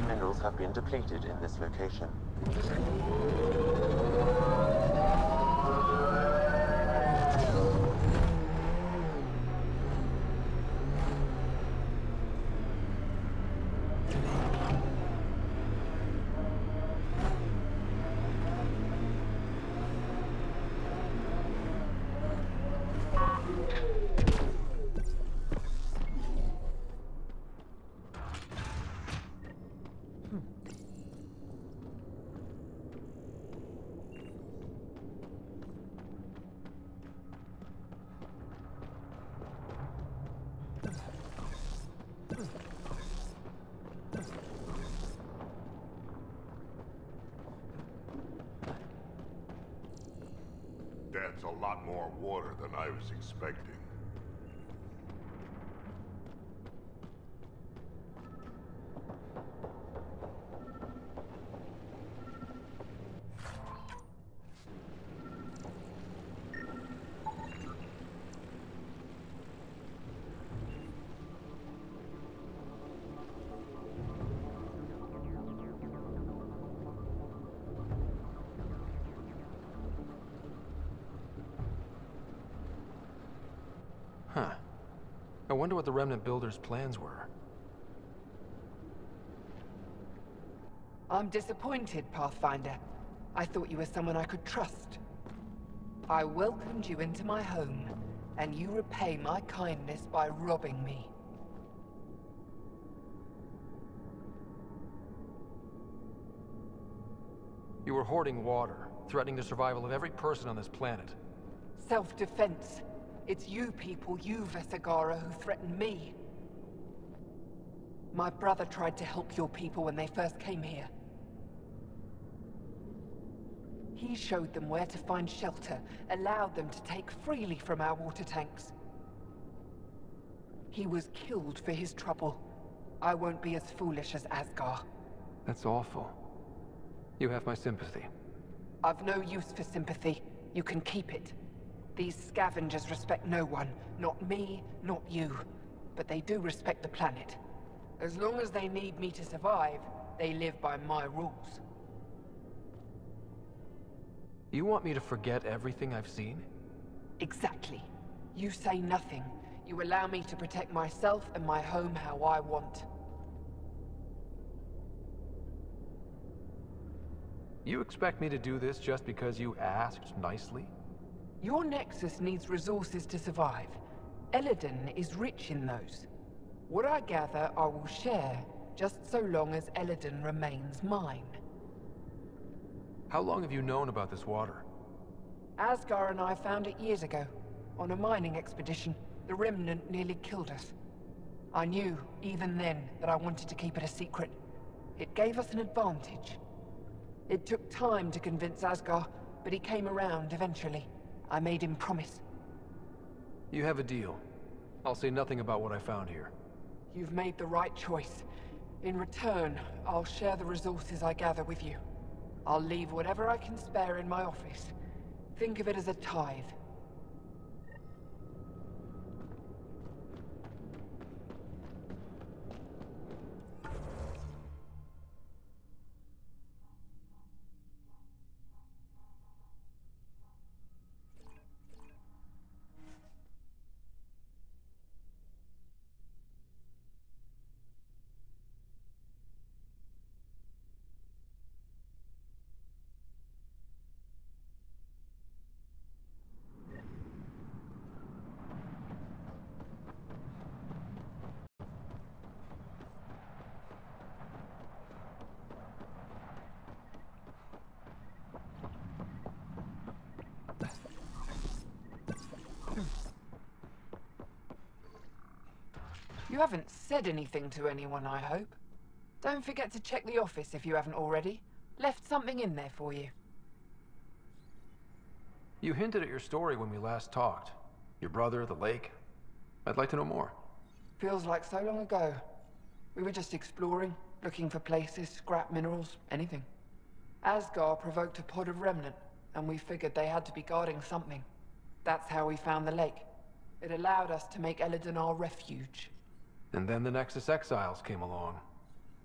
Minerals have been depleted in this location. That's a lot more water than I was expecting. Huh. I wonder what the Remnant Builders' plans were. I'm disappointed, Pathfinder. I thought you were someone I could trust. I welcomed you into my home, and you repay my kindness by robbing me. You were hoarding water, threatening the survival of every person on this planet. Self-defense. It's you people, you Vesagara, who threatened me. My brother tried to help your people when they first came here. He showed them where to find shelter, allowed them to take freely from our water tanks. He was killed for his trouble. I won't be as foolish as Asgar. That's awful. You have my sympathy. I've no use for sympathy. You can keep it. These scavengers respect no one. Not me, not you. But they do respect the planet. As long as they need me to survive, they live by my rules. You want me to forget everything I've seen? Exactly. You say nothing. You allow me to protect myself and my home how I want. You expect me to do this just because you asked nicely? Your Nexus needs resources to survive. Elaaden is rich in those. What I gather, I will share, just so long as Elaaden remains mine. How long have you known about this water? Asgar and I found it years ago, on a mining expedition. The Remnant nearly killed us. I knew, even then, that I wanted to keep it a secret. It gave us an advantage. It took time to convince Asgar, but he came around eventually. I made him promise. You have a deal. I'll say nothing about what I found here. You've made the right choice. In return, I'll share the resources I gather with you. I'll leave whatever I can spare in my office. Think of it as a tithe. You haven't said anything to anyone, I hope. Don't forget to check the office if you haven't already. Left something in there for you. You hinted at your story when we last talked. Your brother, the lake. I'd like to know more. Feels like so long ago. We were just exploring, looking for places, scrap minerals, anything. Asgar provoked a pod of Remnant, and we figured they had to be guarding something. That's how we found the lake. It allowed us to make Elaaden our refuge. And then the Nexus Exiles came along.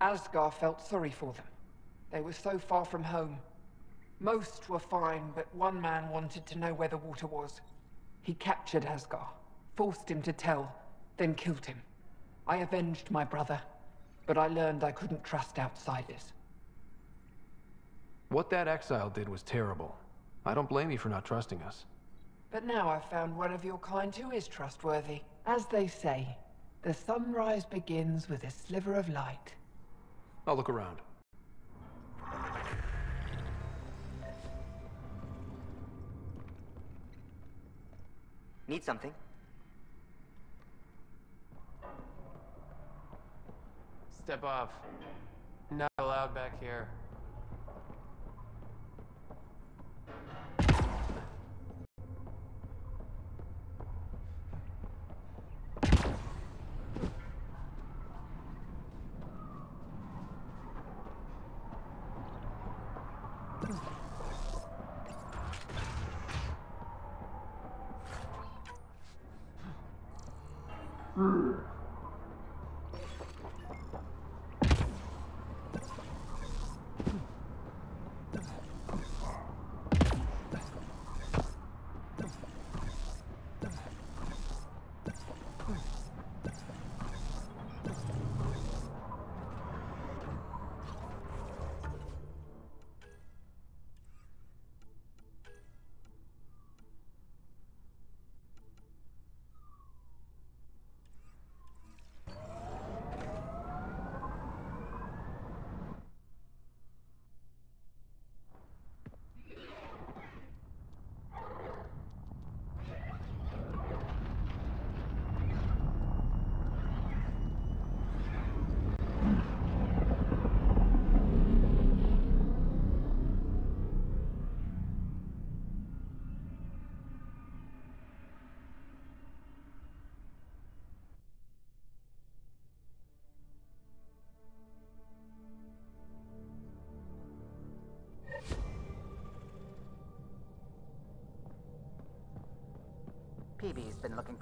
Asgar felt sorry for them. They were so far from home. Most were fine, but one man wanted to know where the water was. He captured Asgar, forced him to tell, then killed him. I avenged my brother, but I learned I couldn't trust outsiders. What that exile did was terrible. I don't blame you for not trusting us. But now I've found one of your kind who is trustworthy. As they say, the sunrise begins with a sliver of light. I'll look around. Need something? Step off. Not allowed back here. Been looking...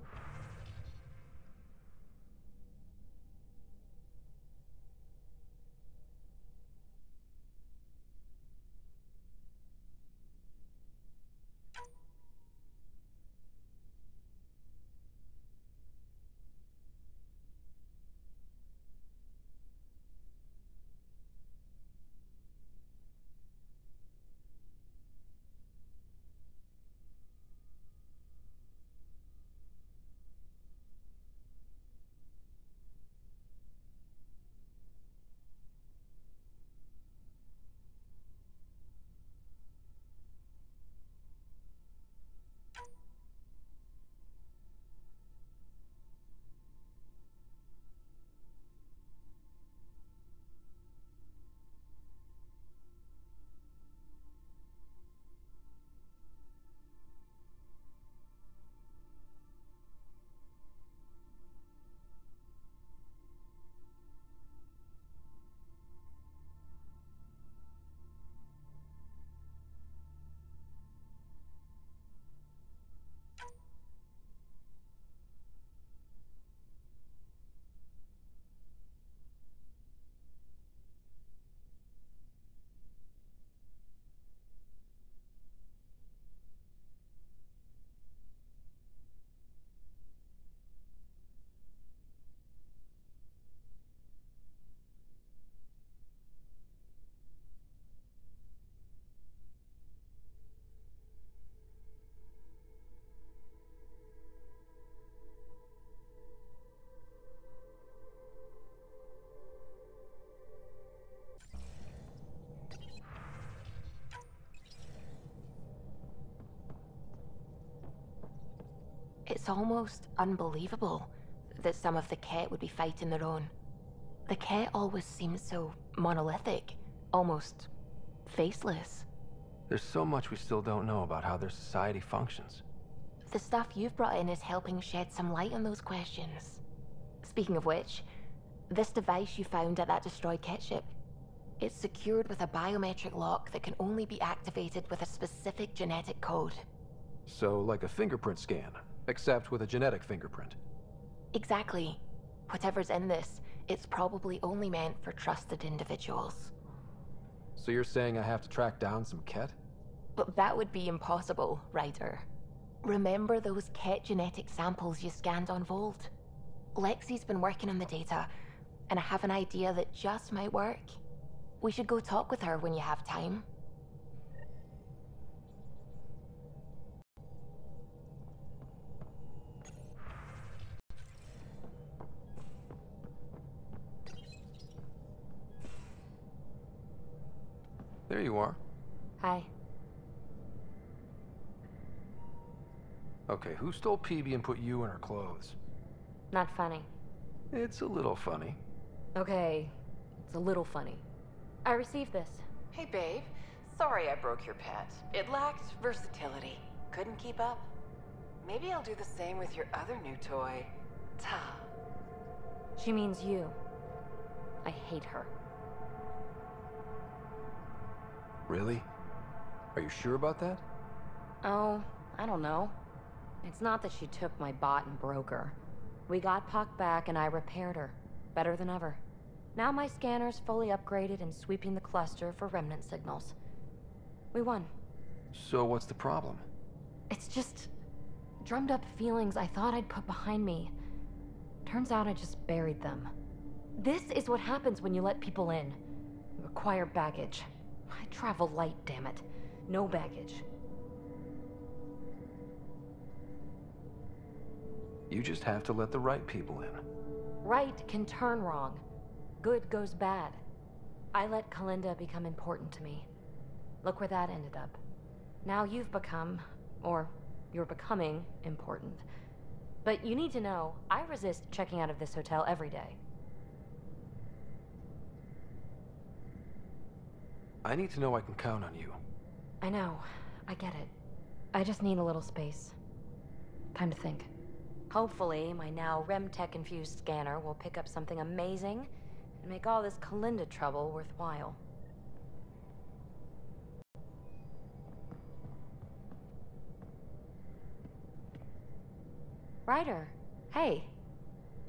It's almost unbelievable that some of the Ket would be fighting their own. The Ket always seemed so monolithic, almost faceless. There's so much we still don't know about how their society functions. The stuff you've brought in is helping shed some light on those questions. Speaking of which, this device you found at that destroyed Ket ship, it's secured with a biometric lock that can only be activated with a specific genetic code. So, like a fingerprint scan, except with a genetic fingerprint. Exactly. Whatever's in this, it's probably only meant for trusted individuals. So you're saying I have to track down some Ket? But that would be impossible, Ryder. Remember those Ket genetic samples you scanned on Volt? Lexi's been working on the data, and I have an idea that just might work. We should go talk with her when you have time. There you are. Hi. Okay, who stole PB and put you in her clothes? Not funny. It's a little funny. Okay, it's a little funny. I received this. Hey, babe. Sorry I broke your pet. It lacked versatility. Couldn't keep up. Maybe I'll do the same with your other new toy, Ta. She means you. I hate her. Really? Are you sure about that? Oh, I don't know. It's not that she took my bot and broke her. We got Puck back and I repaired her. Better than ever. Now my scanner's fully upgraded and sweeping the cluster for remnant signals. We won. So what's the problem? It's just drummed up feelings I thought I'd put behind me. Turns out I just buried them. This is what happens when you let people in. You acquire baggage. I travel light, damn it. No baggage. You just have to let the right people in. Right can turn wrong. Good goes bad. I let Kalinda become important to me. Look where that ended up. Now you've become, or you're becoming, important. But you need to know, I resist checking out of this hotel every day. I need to know I can count on you. I know. I get it. I just need a little space. Time to think. Hopefully, my now RemTech-infused scanner will pick up something amazing and make all this Kalinda trouble worthwhile. Ryder. Hey.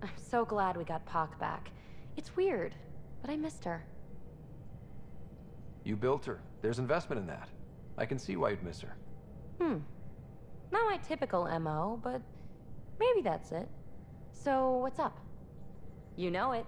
I'm so glad we got Pac back. It's weird, but I missed her. You built her. There's investment in that. I can see why you'd miss her. Not my typical MO, but maybe that's it. So, what's up? You know it.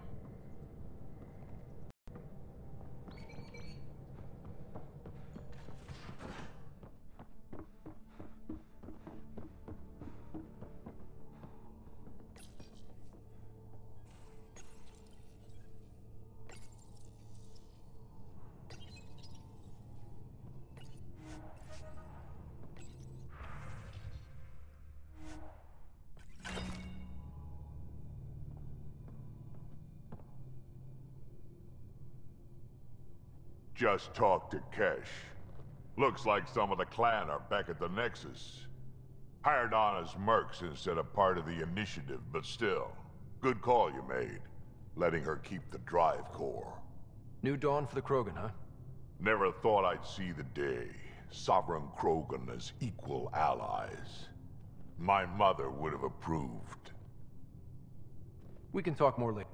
Just talked to Kesh. Looks like some of the clan are back at the Nexus. Hired on as mercs instead of part of the initiative, but still. Good call you made. Letting her keep the drive core. New dawn for the Krogan, huh? Never thought I'd see the day. Sovereign Krogan as equal allies. My mother would have approved. We can talk more later.